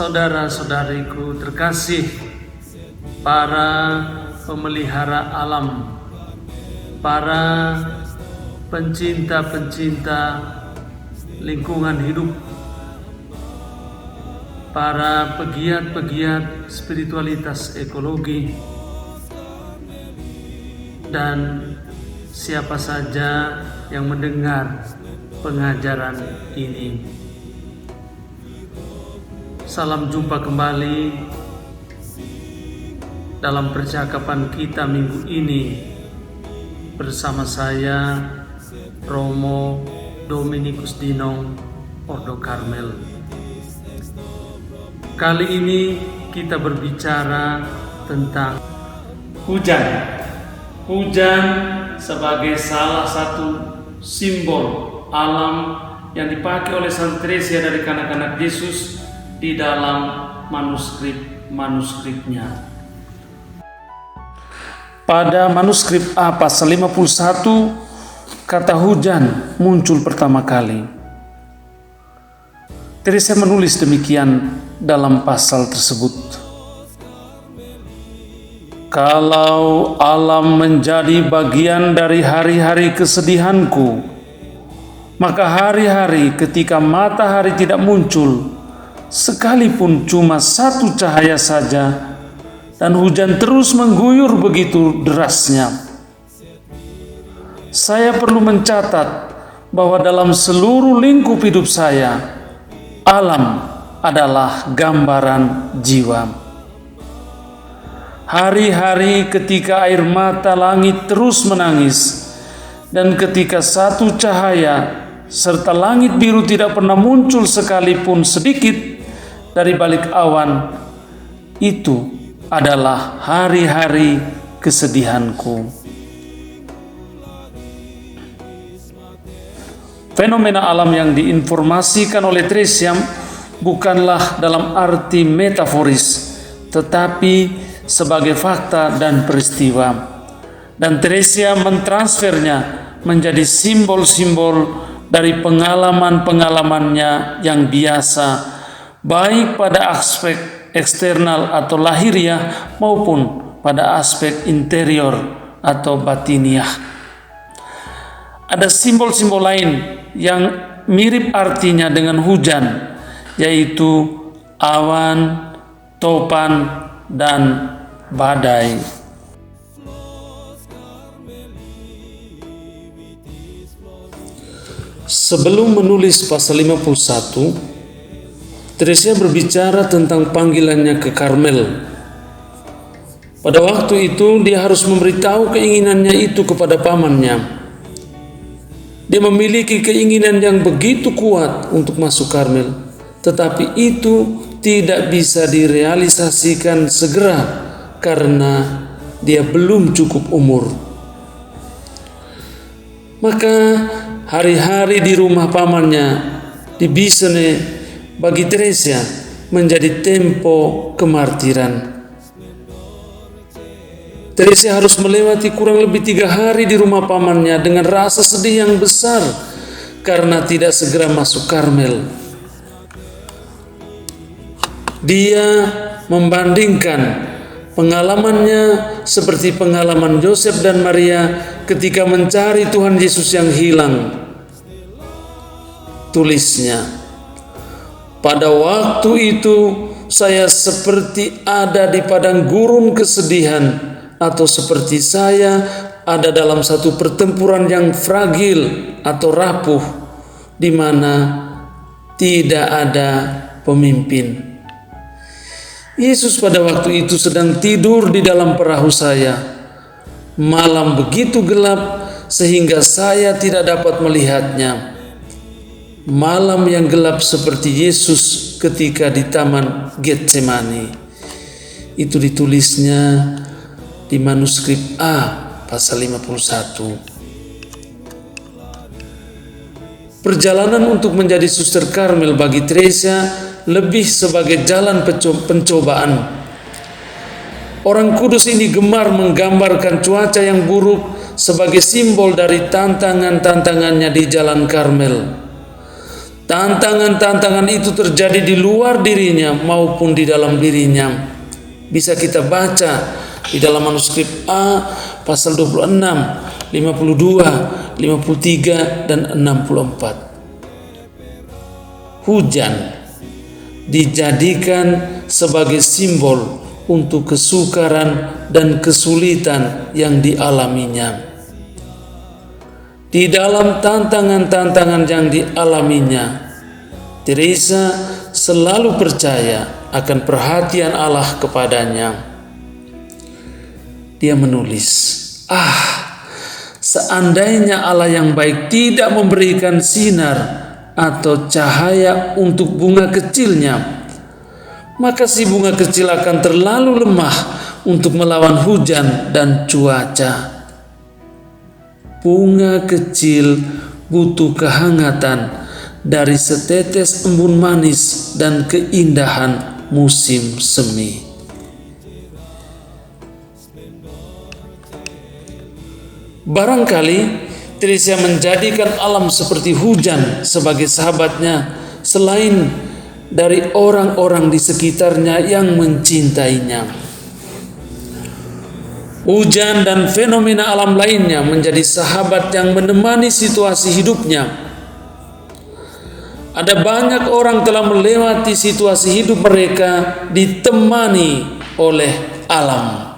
Saudara-saudariku terkasih, para pemelihara alam, para pencinta-pencinta lingkungan hidup, para pegiat-pegiat spiritualitas ekologi, dan siapa saja yang mendengar pengajaran ini. Salam jumpa kembali dalam percakapan kita minggu ini bersama saya, Romo Dominikus Dinong, Ordo Karmel. Kali ini kita berbicara tentang hujan. Hujan sebagai salah satu simbol alam yang dipakai oleh Santa Teresia dari kanak-kanak Yesus di dalam manuskrip-manuskripnya. Pada manuskrip A pasal 51, kata hujan muncul pertama kali. Teresia menulis demikian dalam pasal tersebut. Kalau alam menjadi bagian dari hari-hari kesedihanku, maka hari-hari ketika matahari tidak muncul, sekalipun cuma satu cahaya saja, dan hujan terus mengguyur begitu derasnya. Saya perlu mencatat bahwa dalam seluruh lingkup hidup saya, alam adalah gambaran jiwa. Hari-hari ketika air mata langit terus menangis, dan ketika satu cahaya serta langit biru tidak pernah muncul sekalipun sedikit dari balik awan, itu adalah hari-hari kesedihanku. Fenomena alam yang diinformasikan oleh Teresia bukanlah dalam arti metaforis, tetapi sebagai fakta dan peristiwa. Dan Teresia mentransfernya menjadi simbol-simbol dari pengalaman-pengalamannya yang biasa, baik pada aspek eksternal atau lahiriah maupun pada aspek interior atau batiniah. Ada simbol-simbol lain yang mirip artinya dengan hujan, yaitu awan, topan, dan badai. Sebelum menulis pasal 51, Teresia berbicara tentang panggilannya ke Karmel. Pada waktu itu dia harus memberitahu keinginannya itu kepada pamannya. Dia memiliki keinginan yang begitu kuat untuk masuk Karmel, tetapi itu tidak bisa direalisasikan segera karena dia belum cukup umur. Maka hari-hari di rumah pamannya di Bisene bagi Teresia menjadi tempo kemartiran. Teresia harus melewati kurang lebih 3 hari di rumah pamannya dengan rasa sedih yang besar karena tidak segera masuk Karmel. Dia membandingkan pengalamannya seperti pengalaman Yosef dan Maria ketika mencari Tuhan Yesus yang hilang. Tulisnya, pada waktu itu saya seperti ada di padang gurun kesedihan, atau seperti saya ada dalam satu pertempuran yang fragil atau rapuh, di mana tidak ada pemimpin. Yesus pada waktu itu sedang tidur di dalam perahu saya. Malam begitu gelap sehingga saya tidak dapat melihatnya. Malam yang gelap seperti Yesus ketika di Taman Getsemani. Itu ditulisnya di manuskrip A pasal 51. Perjalanan untuk menjadi suster Karmel bagi Teresia lebih sebagai jalan pencobaan. Orang kudus ini gemar menggambarkan cuaca yang buruk sebagai simbol dari tantangan-tantangannya di jalan Karmel. Tantangan-tantangan itu terjadi di luar dirinya maupun di dalam dirinya. Bisa kita baca di dalam manuskrip A pasal 26, 52, 53 dan 64. Hujan dijadikan sebagai simbol untuk kesukaran dan kesulitan yang dialaminya. Di dalam tantangan-tantangan yang dialaminya, Teresa selalu percaya akan perhatian Allah kepadanya. Dia menulis, seandainya Allah yang baik tidak memberikan sinar atau cahaya untuk bunga kecilnya, maka si bunga kecil akan terlalu lemah untuk melawan hujan dan cuaca. Bunga kecil butuh kehangatan dari setetes embun manis dan keindahan musim semi. Barangkali Teresa menjadikan alam seperti hujan sebagai sahabatnya, selain dari orang-orang di sekitarnya yang mencintainya. Hujan dan fenomena alam lainnya menjadi sahabat yang menemani situasi hidupnya. Ada banyak orang telah melewati situasi hidup mereka ditemani oleh alam.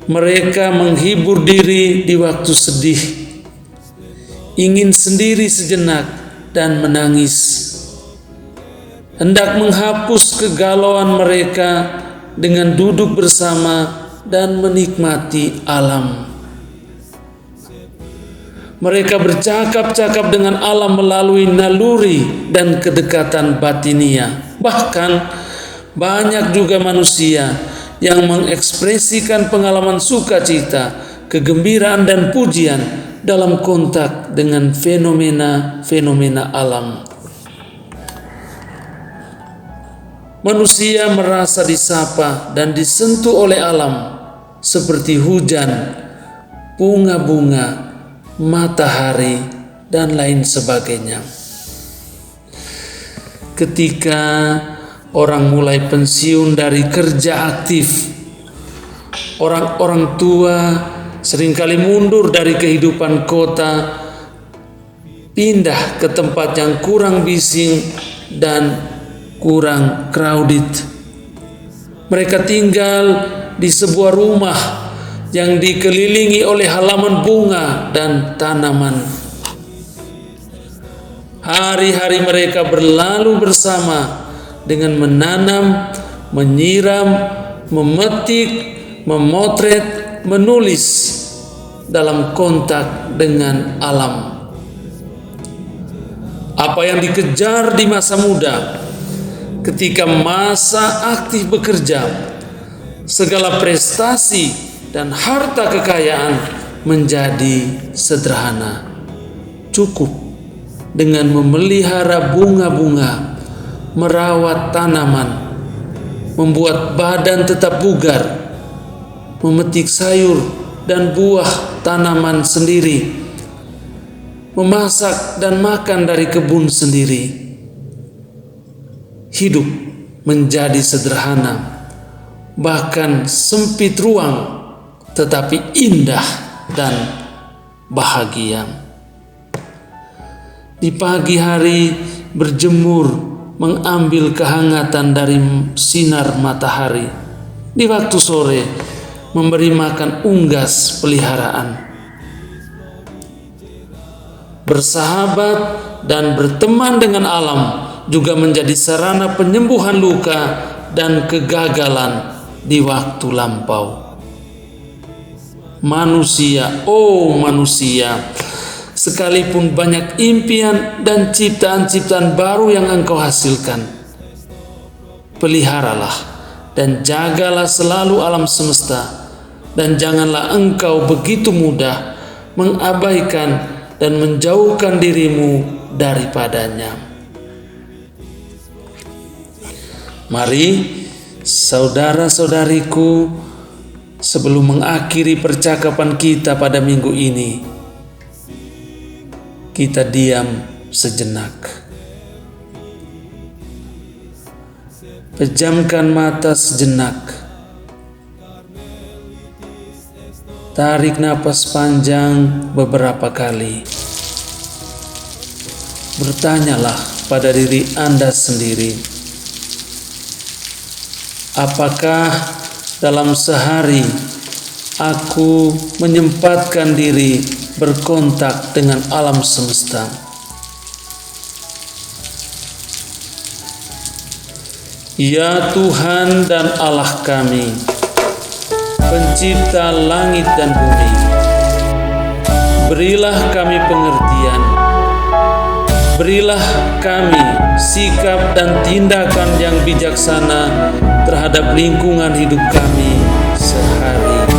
Mereka menghibur diri di waktu sedih, ingin sendiri sejenak dan menangis, hendak menghapus kegalauan mereka dengan duduk bersama dan menikmati alam. Mereka bercakap-cakap dengan alam melalui naluri dan kedekatan batinia. Bahkan banyak juga manusia yang mengekspresikan pengalaman sukacita, kegembiraan dan pujian dalam kontak dengan fenomena-fenomena alam. Manusia merasa disapa dan disentuh oleh alam seperti hujan, bunga-bunga, matahari, dan lain sebagainya. Ketika orang mulai pensiun dari kerja aktif, orang-orang tua seringkali mundur dari kehidupan kota, pindah ke tempat yang kurang bising dan kurang crowded. Mereka tinggal di sebuah rumah yang dikelilingi oleh halaman bunga dan tanaman. Hari-hari mereka berlalu bersama dengan menanam, menyiram, memetik, memotret, menulis dalam kontak dengan alam. Apa yang dikejar di masa muda, ketika masa aktif bekerja, segala prestasi dan harta kekayaan menjadi sederhana. Cukup dengan memelihara bunga-bunga, merawat tanaman, membuat badan tetap bugar, memetik sayur dan buah tanaman sendiri, memasak dan makan dari kebun sendiri. Hidup menjadi sederhana, bahkan sempit ruang, tetapi indah dan bahagia. Di pagi hari berjemur, mengambil kehangatan dari sinar matahari. Di waktu sore memberi makan unggas peliharaan. Bersahabat dan berteman dengan alam juga menjadi sarana penyembuhan luka dan kegagalan di waktu lampau. Manusia, oh manusia, sekalipun banyak impian dan ciptaan-ciptaan baru yang engkau hasilkan, peliharalah dan jagalah selalu alam semesta, dan janganlah engkau begitu mudah mengabaikan dan menjauhkan dirimu daripadanya. Mari saudara-saudariku, sebelum mengakhiri percakapan kita pada minggu ini, kita diam sejenak. Pejamkan mata sejenak. Tarik napas panjang beberapa kali. Bertanyalah pada diri Anda sendiri, apakah dalam sehari aku menyempatkan diri berkontak dengan alam semesta? Ya Tuhan dan Allah kami, pencipta langit dan bumi, berilah kami pengertian, berilah kami sikap dan tindakan yang bijaksana terhadap lingkungan hidup kami sehari-hari.